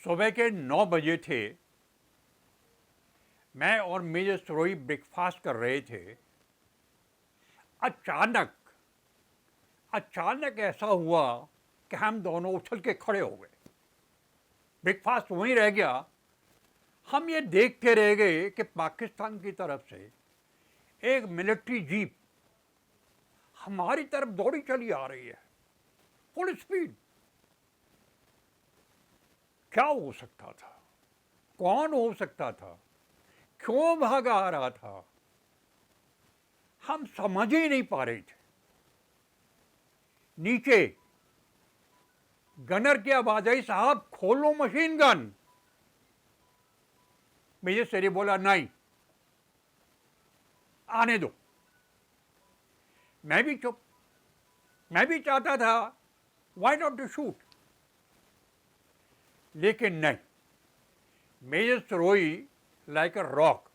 सुबह के 9 बजे थे। मैं और मेजर सरोई ब्रेकफास्ट कर रहे थे। अचानक अचानक ऐसा हुआ कि हम दोनों उछल के खड़े हो गए। ब्रेकफास्ट वहीं रह गया। हम ये देखते रह गए कि पाकिस्तान की तरफ से एक मिलिट्री जीप हमारी तरफ दौड़ी चली आ रही है, फुल स्पीड। क्या हो सकता था? कौन हो सकता था? क्यों भागा आ रहा था? हम समझ ही नहीं पा रहे थे। नीचे गनर की आवाज आई, साहब खोलो मशीन गन। मेजर सरी बोला, नहीं, आने दो। मैं भी चुप। मैं भी चाहता था व्हाई नॉट टू शूट, लेकिन नहीं। मेजर सरोई लाइक अ रॉक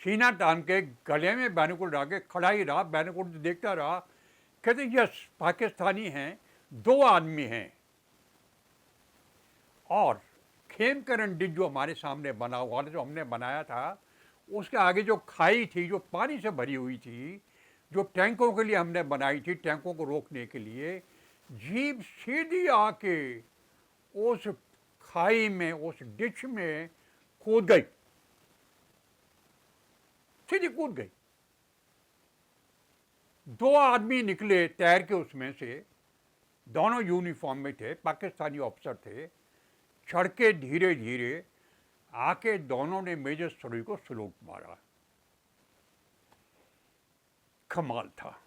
सीना तान के गले में बैनकुल डाल के खड़ा ही रहा। बैनकुल देखता रहा। कहते यस, पाकिस्तानी हैं, 2 आदमी हैं। और खेमकरन डिच जो हमारे सामने बना हुआ था, जो हमने बनाया था, उसके आगे जो खाई थी, जो पानी से भरी हुई थी, जो टैंकों के लिए हमने बनाई थी, टैंकों को रोकने के लिए, जीप सीधी आके उस खाई में, उस डिच में कूद गई। सीधी कूद गई। 2 आदमी निकले तैर के उसमें से। दोनों यूनिफॉर्म में थे, पाकिस्तानी ऑफिसर थे। चढ़ के धीरे धीरे आके दोनों ने मेजर सरोई को सलूट मारा। कमाल था।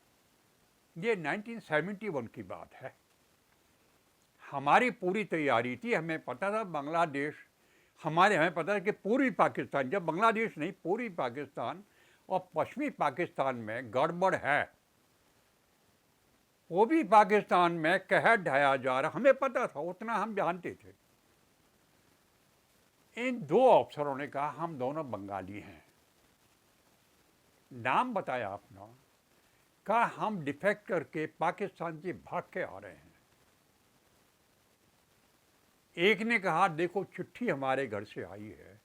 ये 1971 की बात है। हमारी पूरी तैयारी थी। हमें पता था बांग्लादेश, हमें पता था कि पूर्वी पाकिस्तान, जब बांग्लादेश नहीं, पूर्वी पाकिस्तान और पश्चिमी पाकिस्तान में गड़बड़ है। वो भी पाकिस्तान में कहर ढाया जा रहा, हमें पता था, उतना हम जानते थे। इन 2 अफसरों ने कहा हम दोनों बंगाली हैं। नाम बताया अपना। कहा हम डिफेक्ट करके पाकिस्तान से भाग के आ रहे हैं। एक ने कहा देखो चिट्ठी हमारे घर से आई है,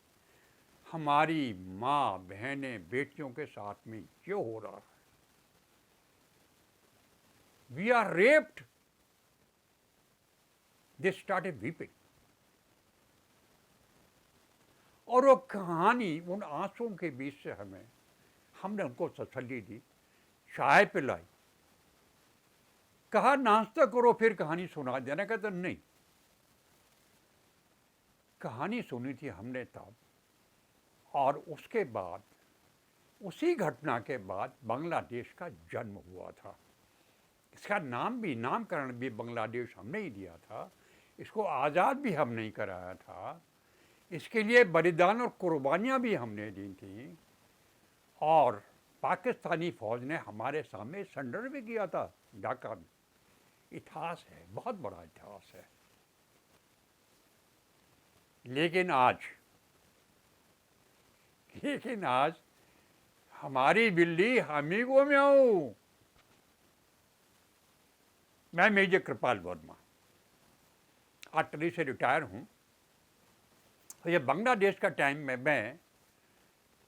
हमारी माँ बहनें बेटियों के साथ में ये हो रहा है, we are raped. They started weeping. और वो कहानी उन आंसुओं के बीच से हमने उनको तसल्ली दी, चाय पिलाई, कहा नाश्ता करो फिर कहानी सुना देना। कहते नहीं, कहानी सुनी थी हमने तब। और उसके बाद, उसी घटना के बाद बांग्लादेश का जन्म हुआ था। इसका नामकरण भी बांग्लादेश हमने ही दिया था। इसको आज़ाद भी हमने ही कराया था। इसके लिए बलिदान और कुर्बानियाँ भी हमने दी थी। और पाकिस्तानी फौज ने हमारे सामने सरेंडर भी किया था ढाका में। इतिहास है, बहुत बड़ा इतिहास है। लेकिन आज हमारी बिल्ली हमी को म्याऊं। मैं मेजर कृपाल वर्मा, आर्टिलरी से रिटायर हूं। और ये बांग्लादेश का टाइम में मैं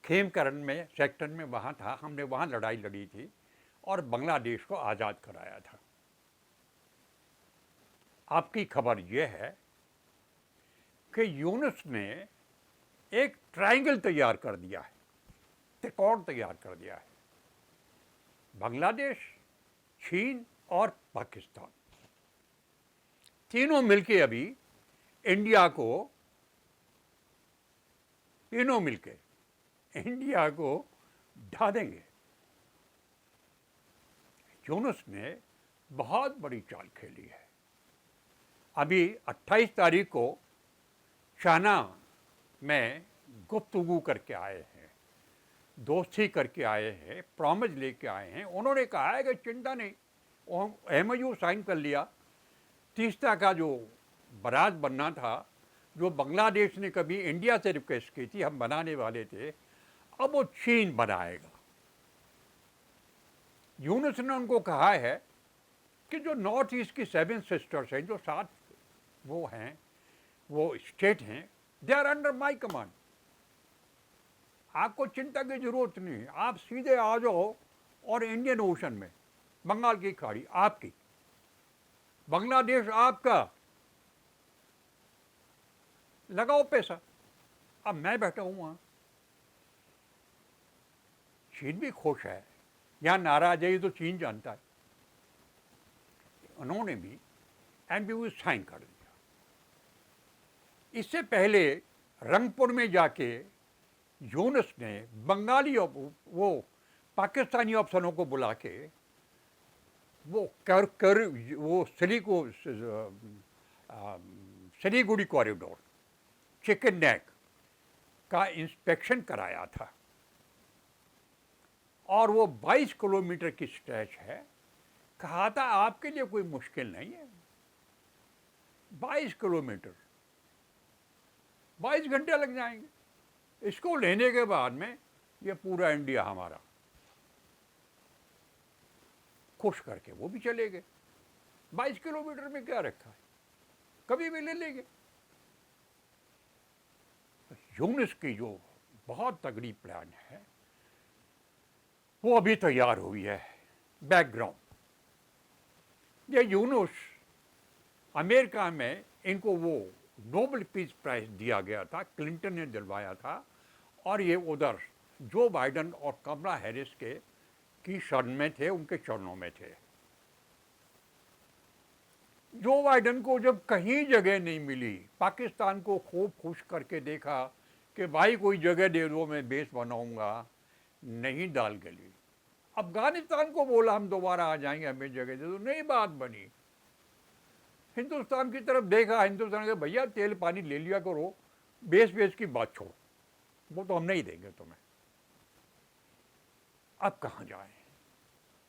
खेमकरन में सेक्टर में वहाँ था। हमने वहाँ लड़ाई लड़ी थी और बांग्लादेश को आज़ाद कराया था। आपकी खबर यह है कि यूनुस ने एक ट्रायंगल तैयार कर दिया है, त्रिकोण तैयार कर दिया है। बांग्लादेश, चीन और पाकिस्तान तीनों मिलके अभी इंडिया को ढा देंगे। यूनुस ने बहुत बड़ी चाल खेली है। अभी 28 तारीख को चाइना में गुफ्तगू करके आए हैं, दोस्ती करके आए हैं, प्रॉमिस लेके आए हैं। उन्होंने कहा है कि चिंता नहीं, MOU साइन कर लिया। तीस्ता का जो बराज बनना था, जो बांग्लादेश ने कभी इंडिया से रिक्वेस्ट की थी, हम बनाने वाले थे, अब वो चीन बनाएगा। यूनुस ने उनको कहा है कि जो नॉर्थ ईस्ट की 7 सिस्टर्स हैं, जो 7 वो हैं, वो स्टेट हैं, they are under my command. आपको चिंता की जरूरत नहीं, आप सीधे आ जाओ और इंडियन ओशन में, बंगाल की खाड़ी आपकी, बांग्लादेश आपका, लगाओ पैसा। अब मैं बैठा हूं वहां, चीन भी खुश है, यहां नाराज है ये तो चीन जानता है। उन्होंने भी एमपीयू साइन कर दिया। इससे पहले रंगपुर में जाके यूनुस ने बंगाली वो पाकिस्तानी अफसरों को बुला के वो वो सिलीगुड़ी कॉरिडोर, चिकन नेक का इंस्पेक्शन कराया था। और वो 22 किलोमीटर की स्ट्रेच है। कहा था आपके लिए कोई मुश्किल नहीं है, 22 किलोमीटर, 22 घंटे लग जाएंगे। इसको लेने के बाद में ये पूरा इंडिया हमारा, खुश करके वो भी चले गए। 22 किलोमीटर में क्या रखा है, कभी भी ले लेंगे। यूनुस की जो बहुत तगड़ी प्लान है वो अभी तैयार हुई है बैकग्राउंड। ये यूनुस, अमेरिका में इनको वो नोबेल पीस प्राइज दिया गया था, क्लिंटन ने दिलवाया था, और ये उधर जो बाइडन और कमला हैरिस की शरण में थे, उनके चरणों में थे। जो बाइडन को जब कहीं जगह नहीं मिली, पाकिस्तान को खूब खुश करके देखा कि भाई कोई जगह दे दो मैं बेस बनाऊंगा, नहीं दाल गली। अफगानिस्तान को बोला हम दोबारा आ जाएंगे, हमें जगह दे दो, नहीं बात बनी। हिंदुस्तान की तरफ देखा, हिंदुस्तान के भैया तेल पानी ले लिया करो, बेस की बात छोड़ो, वो तो हम नहीं देंगे तुम्हें। अब कहाँ जाए,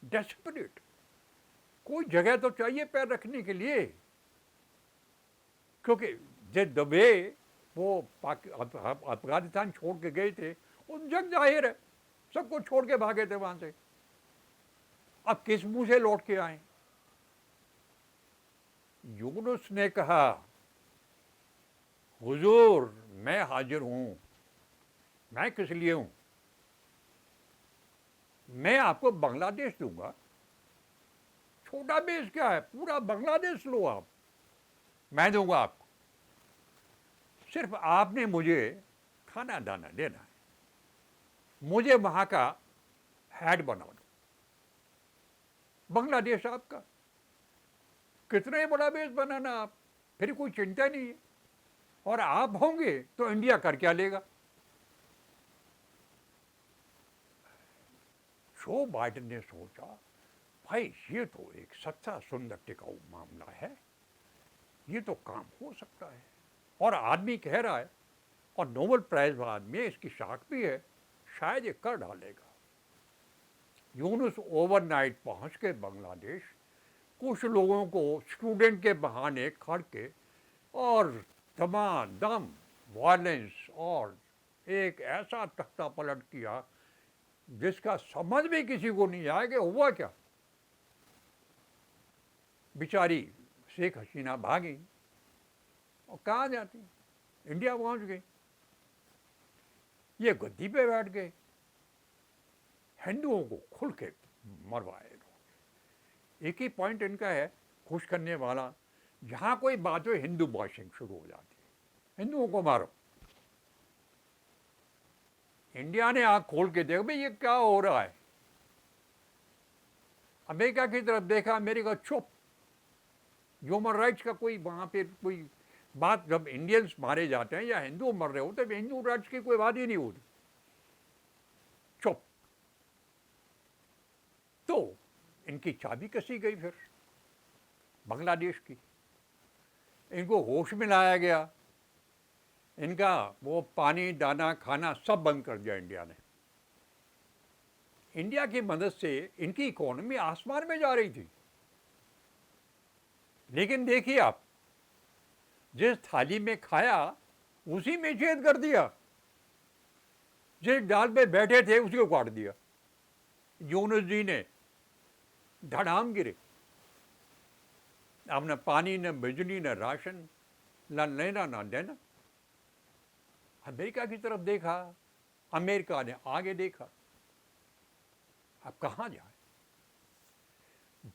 डेस्परेट, कोई जगह तो चाहिए पैर रखने के लिए, क्योंकि दबे वो अफगानिस्तान छोड़ के गए थे, वो जग जाहिर है, सबको छोड़ के भागे थे वहां से। अब किस मुंह से लौट के आए। यूनुस ने कहा, हुजूर मैं हाजिर हूं, मैं किस लिए हूं, मैं आपको बांग्लादेश दूंगा। छोटा बेस क्या है, पूरा बांग्लादेश लो आप, मैं दूंगा आपको, सिर्फ आपने मुझे खाना दाना देना है, मुझे वहां का हेड बना दो, बांग्लादेश आपका। कितना ही बड़ा बेस बनाना आप, फिर कोई चिंता नहीं है, और आप होंगे तो इंडिया कर क्या लेगा। जो बाइडेन ने सोचा, भाई ये तो एक सच्चा सुंदर टिकाऊ मामला है, ये तो काम हो सकता है, और आदमी कह रहा है, और नोबेल प्राइज बाद में इसकी शाख भी है, शायद ये कर डालेगा। यूनुस ओवरनाइट पहुंच के बांग्लादेश, कुछ लोगों को स्टूडेंट के बहाने खड़ के और दमादम वायलेंस और एक ऐसा तख्ता पलट किया जिसका समझ भी किसी को नहीं आया कि हुआ क्या। बेचारी शेख हसीना भागी और कहाँ जाती, इंडिया पहुंच गई। ये गद्दी पे बैठ गए, हिंदुओं को खुल के मरवाए लोग। एक ही पॉइंट इनका है खुश करने वाला, जहां कोई बात हो हिंदू वॉशिंग शुरू हो जाती है, हिंदुओं को मारो। इंडिया ने आंख खोल के देखो भाई ये क्या हो रहा है। अमेरिका की तरफ देखा, अमेरिका चुप। ह्यूमन राइट्स का कोई वहां पे कोई बात, जब इंडियंस मारे जाते हैं या हिंदू मर रहे होते, हिंदू राइट्स की कोई बात ही नहीं होती, चुप। तो इनकी चाबी कसी गई फिर बांग्लादेश की, इनको होश में लाया गया, इनका वो पानी दाना खाना सब बंद कर दिया इंडिया ने। इंडिया की मदद से इनकी इकोनॉमी आसमान में जा रही थी। लेकिन देखिए आप, जिस थाली में खाया उसी में छेद कर दिया, जिस डाल पे बैठे थे उसी को काट दिया। यूनुस जी ने धड़ाम गिरे, अब न पानी न बिजली न राशन, ना लेना ना देना। अमेरिका की तरफ देखा, अमेरिका ने आगे देखा। अब कहाँ जाए?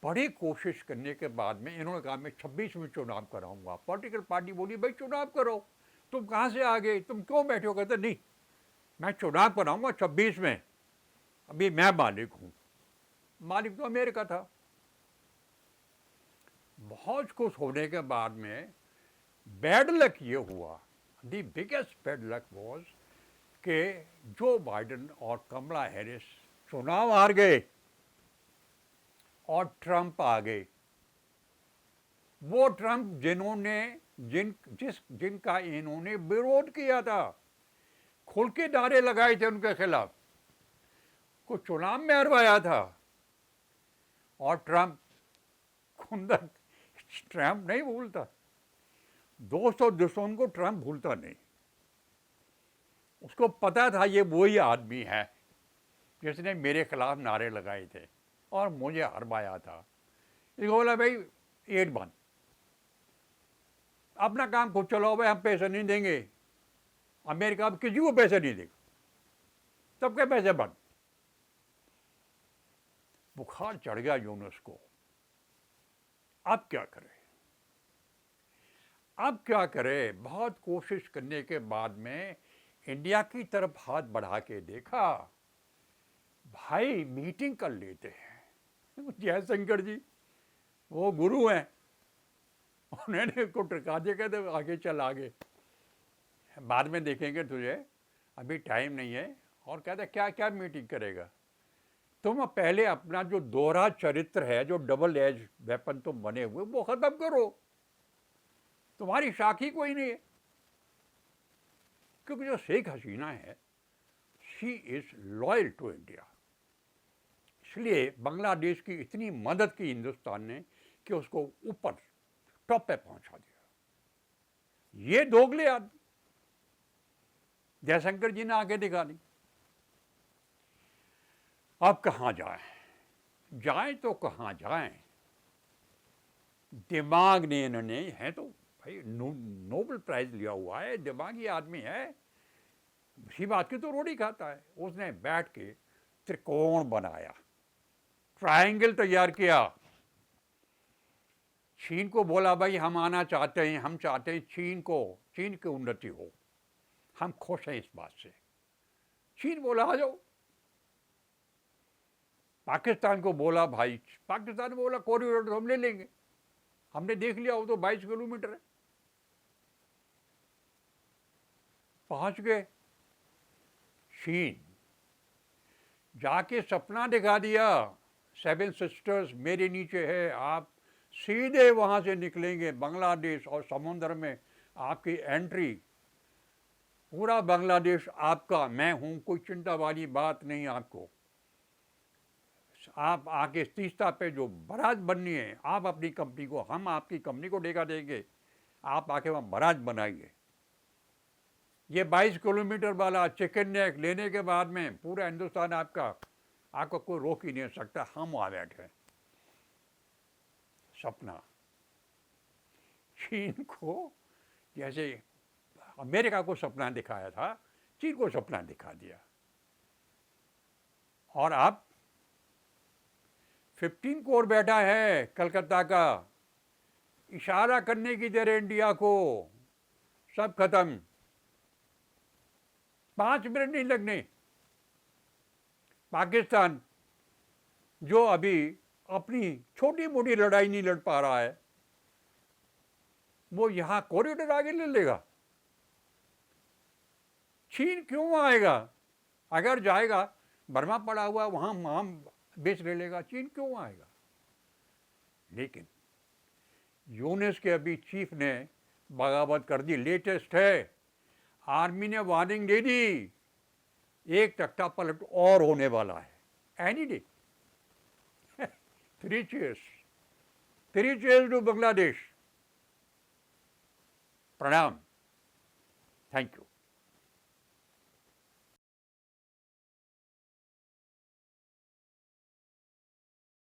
बड़ी कोशिश करने के बाद में इन्होंने कहा मैं 26 में चुनाव कराऊंगा। पॉलिटिकल पार्टी बोली भाई चुनाव करो, तुम कहाँ से आ गए, तुम क्यों बैठे हो? कहते नहीं, मैं चुनाव कराऊंगा 26 में, अभी मैं मालिक हूं। मालिक तो अमेरिका था। बहुत कुछ होने के बाद में बैड लक ये हुआ, the biggest bad luck was कि जो बाइडेन और कमला हैरिस चुनाव हार गए और ट्रंप आ गए। वो ट्रंप जिनका इन्होंने विरोध किया था, खुल के नारे लगाए थे उनके खिलाफ, को चुनाव में हरवाया था। और ट्रंप खुंदक, ट्रंप नहीं भूलता, दोस्त और दुश्मन को ट्रंप भूलता नहीं। उसको पता था ये वही आदमी है जिसने मेरे खिलाफ नारे लगाए थे और मुझे हरवाया था। इसको बोला भाई एड बंद, अपना काम खुद चलाओ भाई, हम पैसे नहीं देंगे। अमेरिका अब किसी को पैसे नहीं देगा, सबके पैसे बंद। बुखार चढ़ गया यूनुस को। अब क्या करे? अब क्या करे? बहुत कोशिश करने के बाद में इंडिया की तरफ हाथ बढ़ा के देखा, भाई मीटिंग कर लेते हैं। जयशंकर जी वो गुरु हैं, उन्होंने को टरका दिया, कहते आगे चल आगे, बाद में देखेंगे तुझे, अभी टाइम नहीं है। और कहते क्या क्या मीटिंग करेगा? तुम पहले अपना जो दोहरा चरित्र है, जो डबल एज वेपन तुम बने हुए, वो खत्म करो। तुम्हारी साखी कोई नहीं है। क्योंकि जो शेख हसीना है, she is loyal to India. इसलिए बांग्लादेश की इतनी मदद की हिंदुस्तान ने कि उसको ऊपर टॉप पे पहुंचा दिया। ये दोगले आदमी जयशंकर जी ने आगे दिखा दी। अब कहां जाए? जाए तो कहां जाए? दिमाग ने इन्होंने, है तो भाई नोबेल प्राइज लिया हुआ है, दिमागी आदमी है, उसी बात की तो रोटी खाता है। उसने बैठ के त्रिकोण बनाया, ट्रायंगल तैयार किया। चीन को बोला भाई हम आना चाहते हैं, हम चाहते हैं चीन की उन्नति हो, हम खुश हैं इस बात से। चीन बोला आ जाओ। पाकिस्तान को बोला भाई, पाकिस्तान ने बोला कॉरिडोर तो हम ले लेंगे, हमने देख लिया, वो तो 22 किलोमीटर है। पहुंच गए चीन, जाके सपना दिखा दिया, 7 सिस्टर्स मेरे नीचे है, आप सीधे वहां से निकलेंगे बांग्लादेश और समुद्र में आपकी एंट्री, पूरा बांग्लादेश आपका, मैं हूं, कोई चिंता वाली बात नहीं आपको। आप आके तीस्ता पे जो बराज बननी है, आप अपनी कंपनी को, हम आपकी कंपनी को ठेका देंगे, आप आके वहां बराज बनाइए। ये 22 किलोमीटर वाला चिकन नेक लेने के बाद में पूरा हिंदुस्तान आपका, आपको कोई रोक ही नहीं सकता। हम वहां बैठे। सपना चीन को, जैसे अमेरिका को सपना दिखाया था, चीन को सपना दिखा दिया। और अब 15 कोर बैठा है कलकत्ता का, इशारा करने की देर इंडिया को, सब खत्म, 5 मिनट नहीं लगने। पाकिस्तान जो अभी अपनी छोटी मोटी लड़ाई नहीं लड़ पा रहा है, वो यहां कॉरिडोर आगे ले लेगा। चीन क्यों आएगा? अगर जाएगा, बर्मा पड़ा हुआ वहां बेच ले लेगा, चीन क्यों आएगा? लेकिन यूनुस के अभी चीफ ने बगावत कर दी, लेटेस्ट है, आर्मी ने वार्निंग दे दी, एक तख्ता पलट और होने वाला है any day. 3 cheers to Bangladesh. प्रणाम, थैंक यू।